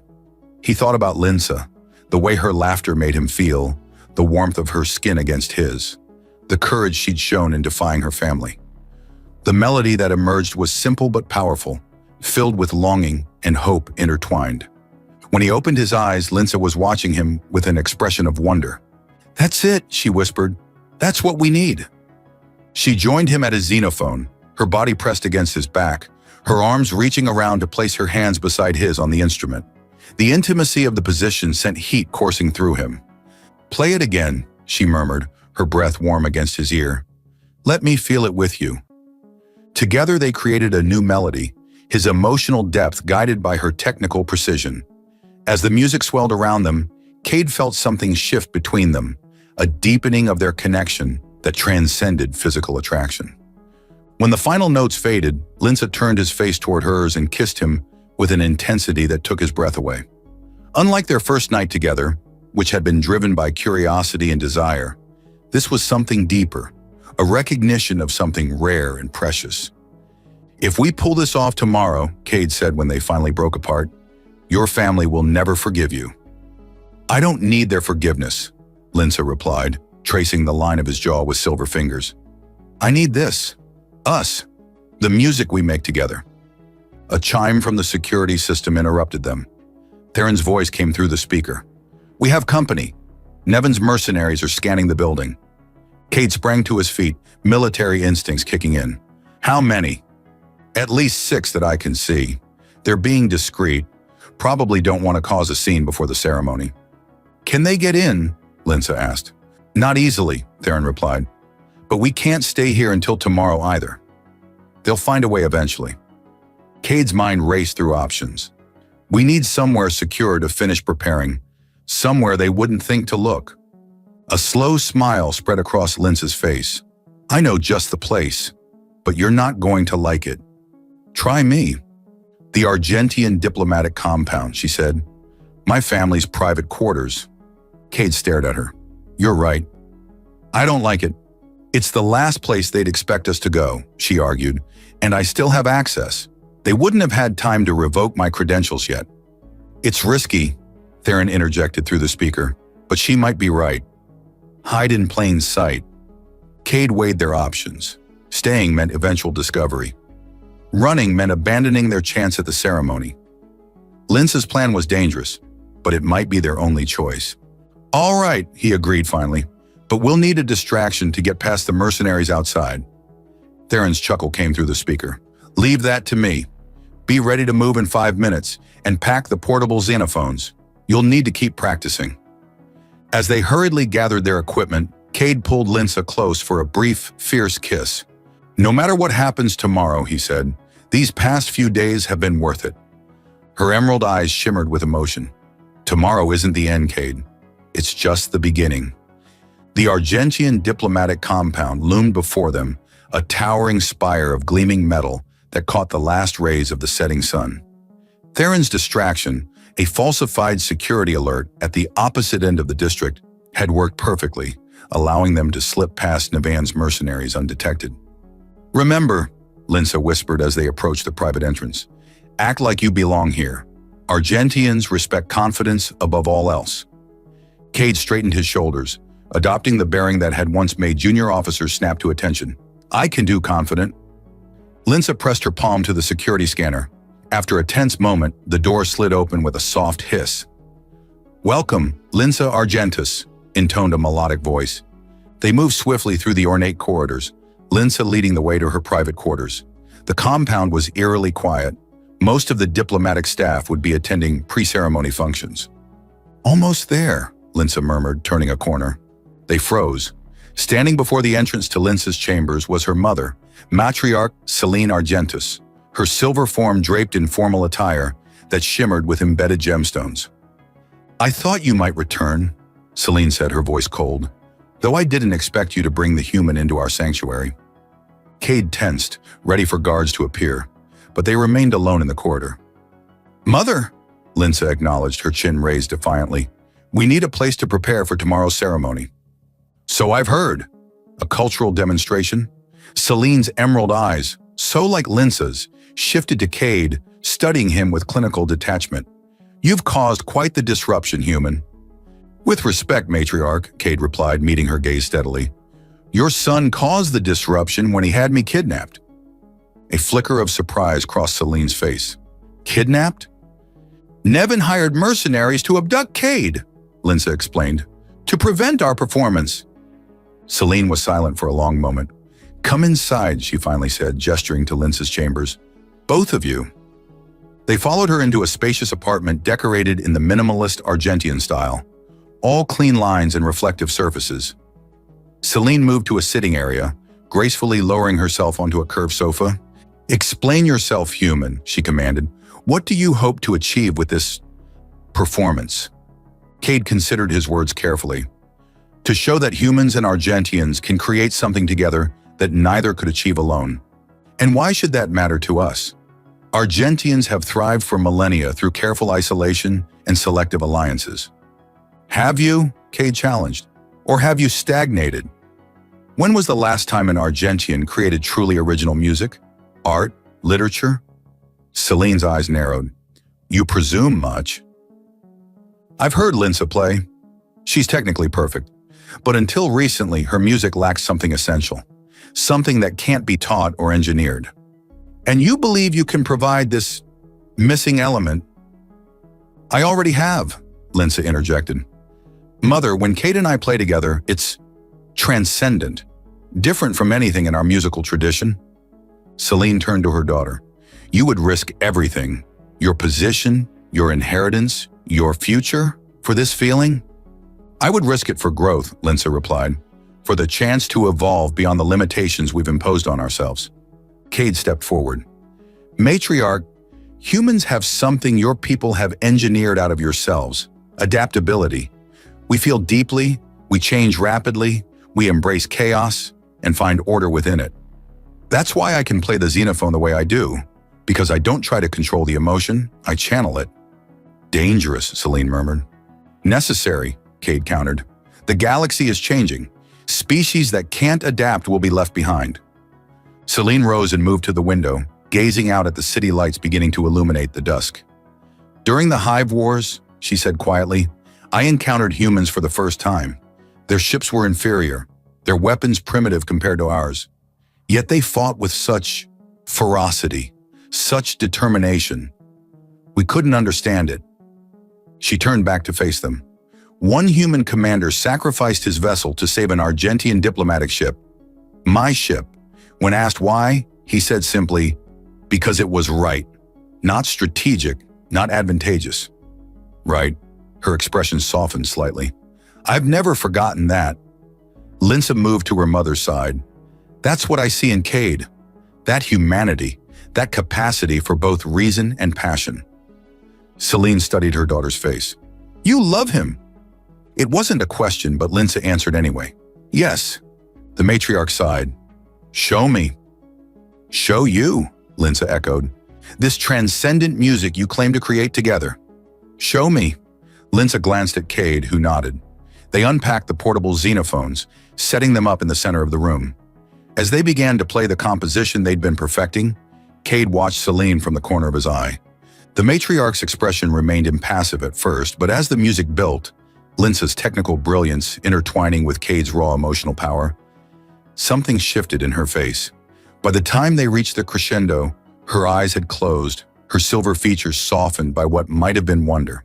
He thought about Linsa, the way her laughter made him feel, the warmth of her skin against his, the courage she'd shown in defying her family. The melody that emerged was simple but powerful, filled with longing and hope intertwined. When he opened his eyes, Linsa was watching him with an expression of wonder. "That's it," she whispered. "That's what we need." She joined him at his xenophone, her body pressed against his back, her arms reaching around to place her hands beside his on the instrument. The intimacy of the position sent heat coursing through him. "Play it again," she murmured, her breath warm against his ear. "Let me feel it with you." Together they created a new melody, his emotional depth guided by her technical precision. As the music swelled around them, Cade felt something shift between them, a deepening of their connection that transcended physical attraction. When the final notes faded, Linsa turned his face toward hers and kissed him with an intensity that took his breath away. Unlike their first night together, which had been driven by curiosity and desire, this was something deeper, a recognition of something rare and precious. "If we pull this off tomorrow," Cade said when they finally broke apart, "your family will never forgive you." "I don't need their forgiveness," Linsa replied, tracing the line of his jaw with silver fingers. "I need this. Us. The music we make together." A chime from the security system interrupted them. Theron's voice came through the speaker. "We have company. Nevin's mercenaries are scanning the building." Cade sprang to his feet, military instincts kicking in. "How many?" "At least 6 that I can see. They're being discreet. Probably don't want to cause a scene before the ceremony." "Can they get in?" Linsa asked. "Not easily," Theron replied. "But we can't stay here until tomorrow either. They'll find a way eventually." Cade's mind raced through options. "We need somewhere secure to finish preparing, somewhere they wouldn't think to look." A slow smile spread across Linsa's face. "I know just the place, but you're not going to like it. Try me." "The Argentian diplomatic compound," she said. "My family's private quarters." Cade stared at her. "You're right. I don't like it. It's the last place they'd expect us to go," she argued, "and I still have access. They wouldn't have had time to revoke my credentials yet." "It's risky," Theron interjected through the speaker, "but she might be right. Hide in plain sight." Cade weighed their options. Staying meant eventual discovery. Running meant abandoning their chance at the ceremony. Linsa's plan was dangerous, but it might be their only choice. "All right," he agreed finally, "but we'll need a distraction to get past the mercenaries outside." Theron's chuckle came through the speaker. "Leave that to me. Be ready to move in 5 minutes and pack the portable xenophones. You'll need to keep practicing." As they hurriedly gathered their equipment, Cade pulled Linsa close for a brief, fierce kiss. "No matter what happens tomorrow," he said, "these past few days have been worth it." Her emerald eyes shimmered with emotion. "Tomorrow isn't the end, Cade. It's just the beginning." The Argentian diplomatic compound loomed before them, a towering spire of gleaming metal that caught the last rays of the setting sun. Theron's distraction, a falsified security alert at the opposite end of the district, had worked perfectly, allowing them to slip past Nevan's mercenaries undetected. "Remember," Linsa whispered as they approached the private entrance, "act like you belong here. Argentians respect confidence above all else." Cade straightened his shoulders, adopting the bearing that had once made junior officers snap to attention. "I can do confident." Linsa pressed her palm to the security scanner. After a tense moment, the door slid open with a soft hiss. "Welcome, Linsa Argentus," intoned a melodic voice. They moved swiftly through the ornate corridors, Linsa leading the way to her private quarters. The compound was eerily quiet, Most of the diplomatic staff would be attending pre-ceremony functions. "Almost there," Linsa murmured, turning a corner. They froze. Standing before the entrance to Linsa's chambers was her mother, matriarch Celine Argentus, her silver form draped in formal attire that shimmered with embedded gemstones. "I thought you might return," Celine said, her voice cold, "though I didn't expect you to bring the human into our sanctuary." Cade tensed, ready for guards to appear, but they remained alone in the corridor. "Mother," Linsa acknowledged, her chin raised defiantly, "we need a place to prepare for tomorrow's ceremony." "So I've heard." A cultural demonstration? Celine's emerald eyes, so like Linsa's, shifted to Cade, studying him with clinical detachment. "You've caused quite the disruption, human." "With respect, matriarch," Cade replied, meeting her gaze steadily. "Your son caused the disruption when he had me kidnapped." A flicker of surprise crossed Celine's face. "Kidnapped?" "Nevin hired mercenaries to abduct Cade," Linsa explained, "to prevent our performance." Celine was silent for a long moment. "Come inside," she finally said, gesturing to Linsa's chambers. "Both of you." They followed her into a spacious apartment decorated in the minimalist Argentian style, all clean lines and reflective surfaces. Celine moved to a sitting area, gracefully lowering herself onto a curved sofa. "Explain yourself, human," she commanded. "What do you hope to achieve with this performance?" Cade considered his words carefully. "To show that humans and Argentians can create something together that neither could achieve alone. And why should that matter to us? Argentians have thrived for millennia through careful isolation and selective alliances." "Have you?" Cade challenged. "Or have you stagnated? When was the last time an Argentian created truly original music? Art? Literature?" Celine's eyes narrowed. "You presume much." "I've heard Linsa play. She's technically perfect. But until recently, her music lacks something essential. Something that can't be taught or engineered. And you believe you can provide this missing element?" "I already have," Linsa interjected. "Mother, when Cade and I play together, it's transcendent, different from anything in our musical tradition." Celine turned to her daughter. "You would risk everything, your position, your inheritance, your future, for this feeling?" "I would risk it for growth," Linsa replied, "for the chance to evolve beyond the limitations we've imposed on ourselves." Cade stepped forward. "Matriarch, humans have something your people have engineered out of yourselves: adaptability. We feel deeply, we change rapidly, we embrace chaos, and find order within it. That's why I can play the xenophone the way I do, because I don't try to control the emotion, I channel it." "Dangerous," Celine murmured. "Necessary," Cade countered. "The galaxy is changing. Species that can't adapt will be left behind." Celine rose and moved to the window, gazing out at the city lights beginning to illuminate the dusk. "During the Hive Wars," she said quietly, "I encountered humans for the first time. Their ships were inferior, their weapons primitive compared to ours. Yet they fought with such ferocity, such determination. We couldn't understand it." She turned back to face them. "One human commander sacrificed his vessel to save an Argentian diplomatic ship. My ship. When asked why, he said simply, because it was right. Not strategic, not advantageous." "Right." Her expression softened slightly. "I've never forgotten that." Linsa moved to her mother's side. "That's what I see in Cade. That humanity, that capacity for both reason and passion." Celine studied her daughter's face. "You love him." It wasn't a question, but Linsa answered anyway. "Yes." The matriarch sighed. "Show me." "Show you," Linsa echoed. "This transcendent music you claim to create together. Show me." Linsa glanced at Cade, who nodded. They unpacked the portable xenophones, setting them up in the center of the room. As they began to play the composition they'd been perfecting, Cade watched Celine from the corner of his eye. The matriarch's expression remained impassive at first, but as the music built, Linsa's technical brilliance intertwining with Cade's raw emotional power, something shifted in her face. By the time they reached the crescendo, her eyes had closed, her silver features softened by what might have been wonder.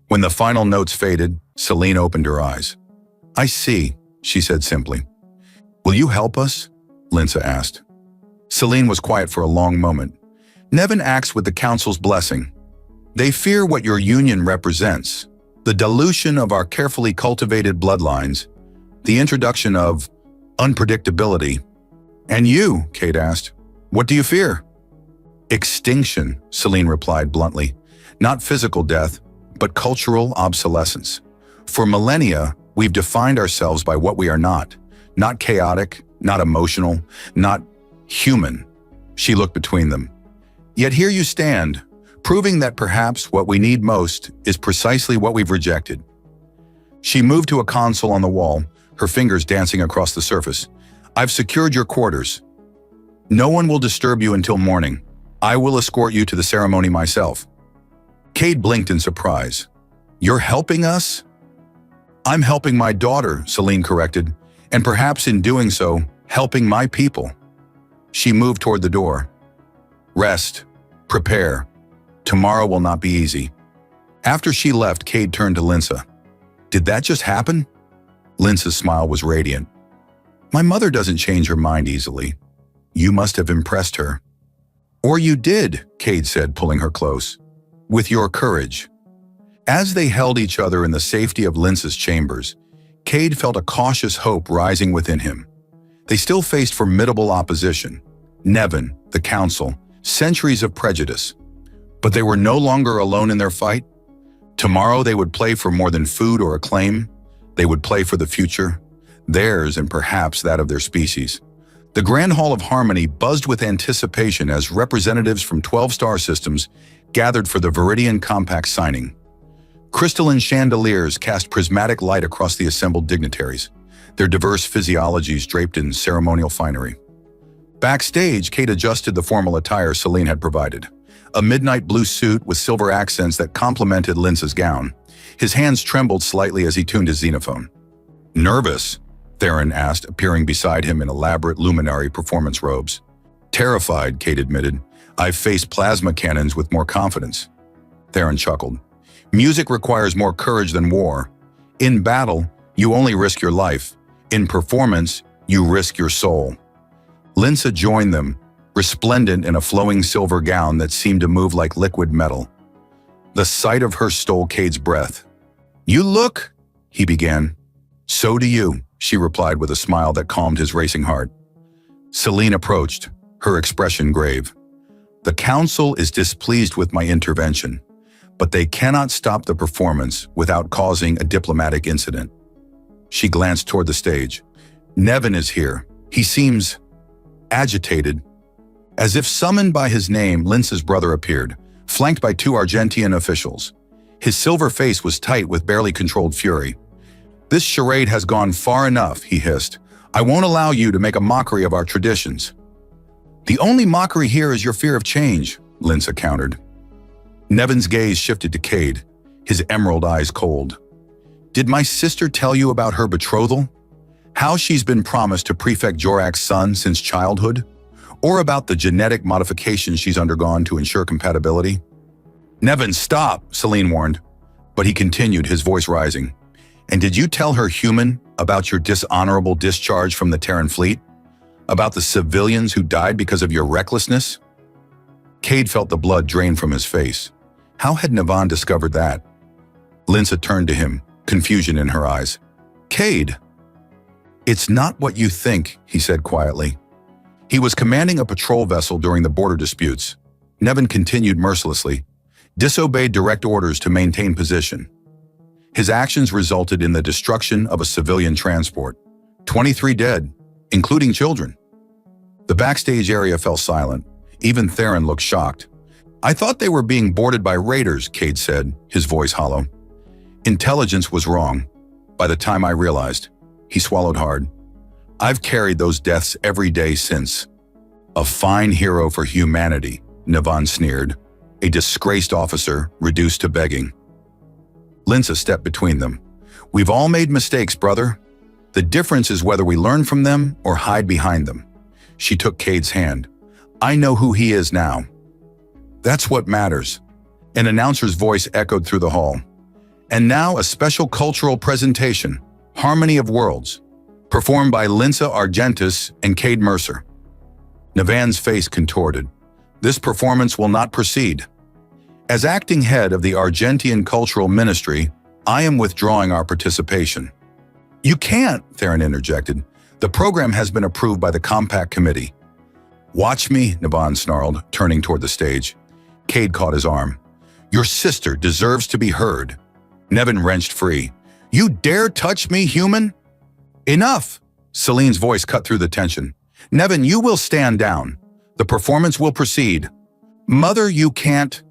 When the final notes faded, Celine opened her eyes. "I see," she said simply. "Will you help us?" Linsa asked. Celine was quiet for a long moment. Nevin acts with the council's blessing. They fear what your union represents, the dilution of our carefully cultivated bloodlines, the introduction of unpredictability. And you, Kate asked, what do you fear? Extinction, Celine replied bluntly. Not physical death, but cultural obsolescence. For millennia, we've defined ourselves by what we are not chaotic, not emotional, not human. She looked between them. Yet here you stand, proving that perhaps what we need most is precisely what we've rejected. She moved to a console on the wall, her fingers dancing across the surface. I've secured your quarters. No one will disturb you until morning. I will escort you to the ceremony myself. Cade blinked in surprise. You're helping us? I'm helping my daughter, Celine corrected, and perhaps in doing so, helping my people. She moved toward the door. Rest. Prepare. Tomorrow will not be easy. After she left, Cade turned to Linsa. Did that just happen? Linsa's smile was radiant. My mother doesn't change her mind easily. You must have impressed her. Or you did, Cade said, pulling her close. With your courage. As they held each other in the safety of Linsa's chambers, Cade felt a cautious hope rising within him. They still faced formidable opposition. Nevin, the council, centuries of prejudice. But they were no longer alone in their fight. Tomorrow they would play for more than food or acclaim. They would play for the future, theirs and perhaps that of their species. The Grand Hall of Harmony buzzed with anticipation as representatives from 12 star systems gathered for the Viridian Compact signing. Crystalline chandeliers cast prismatic light across the assembled dignitaries, their diverse physiologies draped in ceremonial finery. Backstage, Kate adjusted the formal attire Celine had provided. A midnight blue suit with silver accents that complemented Linsa's gown. His hands trembled slightly as he tuned his xenophone. Nervous? Theron asked, appearing beside him in elaborate luminary performance robes. Terrified, Kate admitted. I've faced plasma cannons with more confidence. Theron chuckled. Music requires more courage than war. In battle, you only risk your life. In performance, you risk your soul. Linsa joined them, resplendent in a flowing silver gown that seemed to move like liquid metal. The sight of her stole Cade's breath. You look, he began. So do you, she replied with a smile that calmed his racing heart. Celine approached, her expression grave. The council is displeased with my intervention, but they cannot stop the performance without causing a diplomatic incident. She glanced toward the stage. Nevin is here. He seems agitated. As if summoned by his name, Linsa's brother appeared, flanked by two Argentian officials. His silver face was tight with barely controlled fury. This charade has gone far enough, he hissed. I won't allow you to make a mockery of our traditions. The only mockery here is your fear of change, Linsa countered. Nevin's gaze shifted to Cade, his emerald eyes cold. Did my sister tell you about her betrothal? How she's been promised to Prefect Jorak's son since childhood? Or about the genetic modifications she's undergone to ensure compatibility? Nevin, stop, Celine warned, but he continued, his voice rising. And did you tell her, human, about your dishonorable discharge from the Terran fleet? About the civilians who died because of your recklessness? Cade felt the blood drain from his face. How had Navan discovered that? Linsa turned to him, confusion in her eyes. Cade! It's not what you think, he said quietly. He was commanding a patrol vessel during the border disputes. Nevin continued mercilessly, disobeyed direct orders to maintain position. His actions resulted in the destruction of a civilian transport. 23 dead, including children. The backstage area fell silent. Even Theron looked shocked. I thought they were being boarded by raiders, Cade said, his voice hollow. Intelligence was wrong. By the time I realized, he swallowed hard. I've carried those deaths every day since. A fine hero for humanity, Navan sneered. A disgraced officer reduced to begging. Linsa stepped between them. We've all made mistakes, brother. The difference is whether we learn from them or hide behind them. She took Cade's hand. I know who he is now. That's what matters. An announcer's voice echoed through the hall. And now a special cultural presentation, Harmony of Worlds, performed by Linsa Argentis and Cade Mercer. Navan's face contorted. This performance will not proceed. As acting head of the Argentian Cultural Ministry, I am withdrawing our participation." "You can't," Theron interjected. "The program has been approved by the Compact Committee." "Watch me," Navan snarled, turning toward the stage. Cade caught his arm. "Your sister deserves to be heard." Nevin wrenched free. "You dare touch me, human?" "Enough!" Celine's voice cut through the tension. "Nevin, you will stand down. The performance will proceed." "Mother, you can't."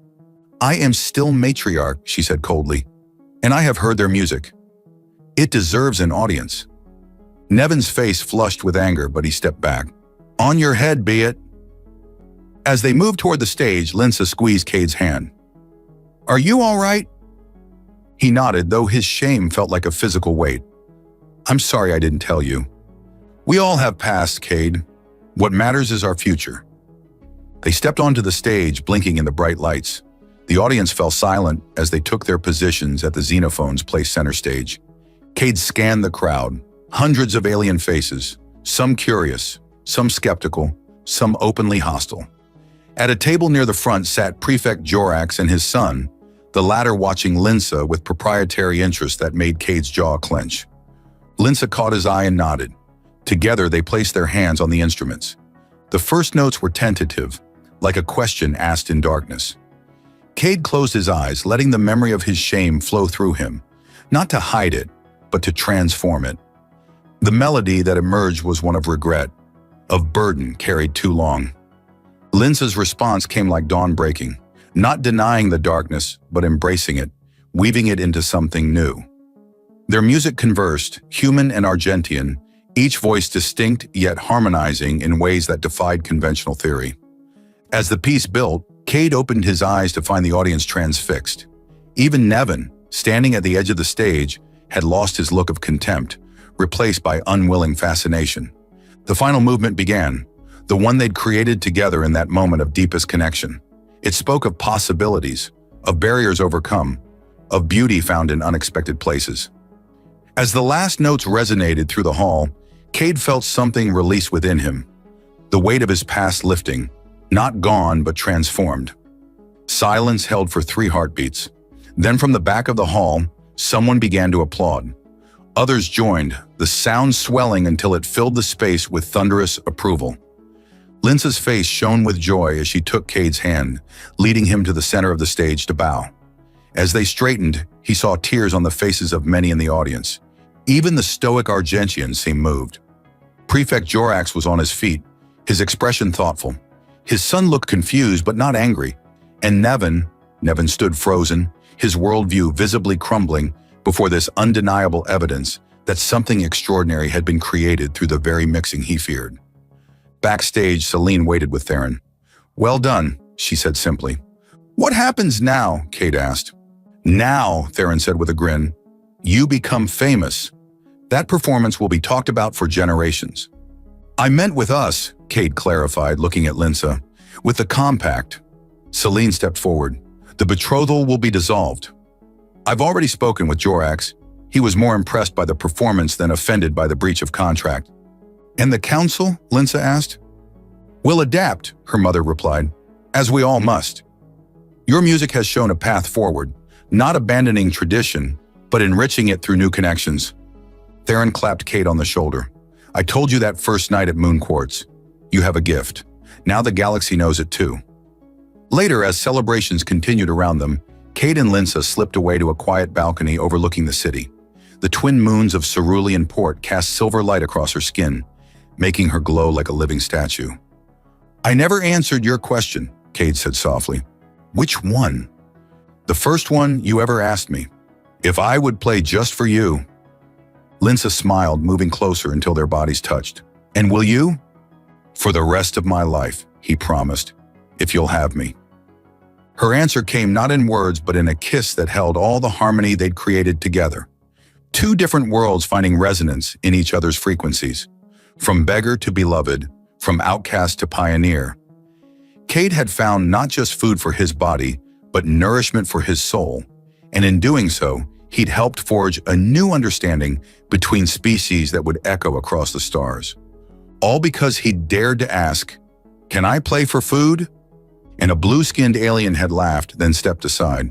"I am still matriarch," she said coldly, "and I have heard their music. It deserves an audience." Nevin's face flushed with anger, but he stepped back. "On your head be it." As they moved toward the stage, Linsa squeezed Cade's hand. "Are you all right?" He nodded, though his shame felt like a physical weight. "I'm sorry I didn't tell you. We all have past, Cade. What matters is our future." They stepped onto the stage, blinking in the bright lights. The audience fell silent as they took their positions at the xenophones placed center stage. Cade scanned the crowd. Hundreds of alien faces, some curious, some skeptical, some openly hostile. At a table near the front sat Prefect Jorax and his son, the latter watching Linsa with proprietary interest that made Cade's jaw clench. Linsa caught his eye and nodded. Together, they placed their hands on the instruments. The first notes were tentative, like a question asked in darkness. Cade closed his eyes, letting the memory of his shame flow through him, not to hide it, but to transform it. The melody that emerged was one of regret, of burden carried too long. Linsa's response came like dawn breaking, not denying the darkness, but embracing it, weaving it into something new. Their music conversed, human and Argentian, each voice distinct yet harmonizing in ways that defied conventional theory. As the piece built, Cade opened his eyes to find the audience transfixed. Even Nevin, standing at the edge of the stage, had lost his look of contempt, replaced by unwilling fascination. The final movement began, the one they'd created together in that moment of deepest connection. It spoke of possibilities, of barriers overcome, of beauty found in unexpected places. As the last notes resonated through the hall, Cade felt something release within him, the weight of his past lifting, not gone but transformed. Silence held for 3 heartbeats. Then from the back of the hall, someone began to applaud. Others joined, the sound swelling until it filled the space with thunderous approval. Linsa's face shone with joy as she took Cade's hand, leading him to the center of the stage to bow. As they straightened, he saw tears on the faces of many in the audience. Even the stoic Argentian seemed moved. Prefect Jorax was on his feet, his expression thoughtful. His son looked confused but not angry. And Nevin stood frozen, his worldview visibly crumbling before this undeniable evidence that something extraordinary had been created through the very mixing he feared. Backstage, Celine waited with Theron. "Well done," she said simply. "What happens now?" Cade asked. "Now," Theron said with a grin, "you become famous. That performance will be talked about for generations." "I meant with us," Cade clarified, looking at Linsa. "With the compact." Celine stepped forward. "The betrothal will be dissolved. I've already spoken with Jorax. He was more impressed by the performance than offended by the breach of contract." "And the council?" Linsa asked. "Will adapt," her mother replied, "as we all must. Your music has shown a path forward, not abandoning tradition, but enriching it through new connections." Theron clapped Cade on the shoulder. "I told you that first night at Moon Quartz. You have a gift. Now the galaxy knows it too." Later, as celebrations continued around them, Cade and Linsa slipped away to a quiet balcony overlooking the city. The twin moons of Cerulean Port cast silver light across her skin, making her glow like a living statue. "I never answered your question," Cade said softly. "Which one?" "The first one you ever asked me. If I would play just for you." Linsa smiled, moving closer until their bodies touched. "And will you?" "For the rest of my life," he promised, "if you'll have me." Her answer came not in words but in a kiss that held all the harmony they'd created together. 2 different worlds finding resonance in each other's frequencies. From beggar to beloved, from outcast to pioneer. Cade had found not just food for his body, but nourishment for his soul, and in doing so, he'd helped forge a new understanding between species that would echo across the stars. All because he dared to ask, "Can I play for food?" and a blue-skinned alien had laughed, then stepped aside.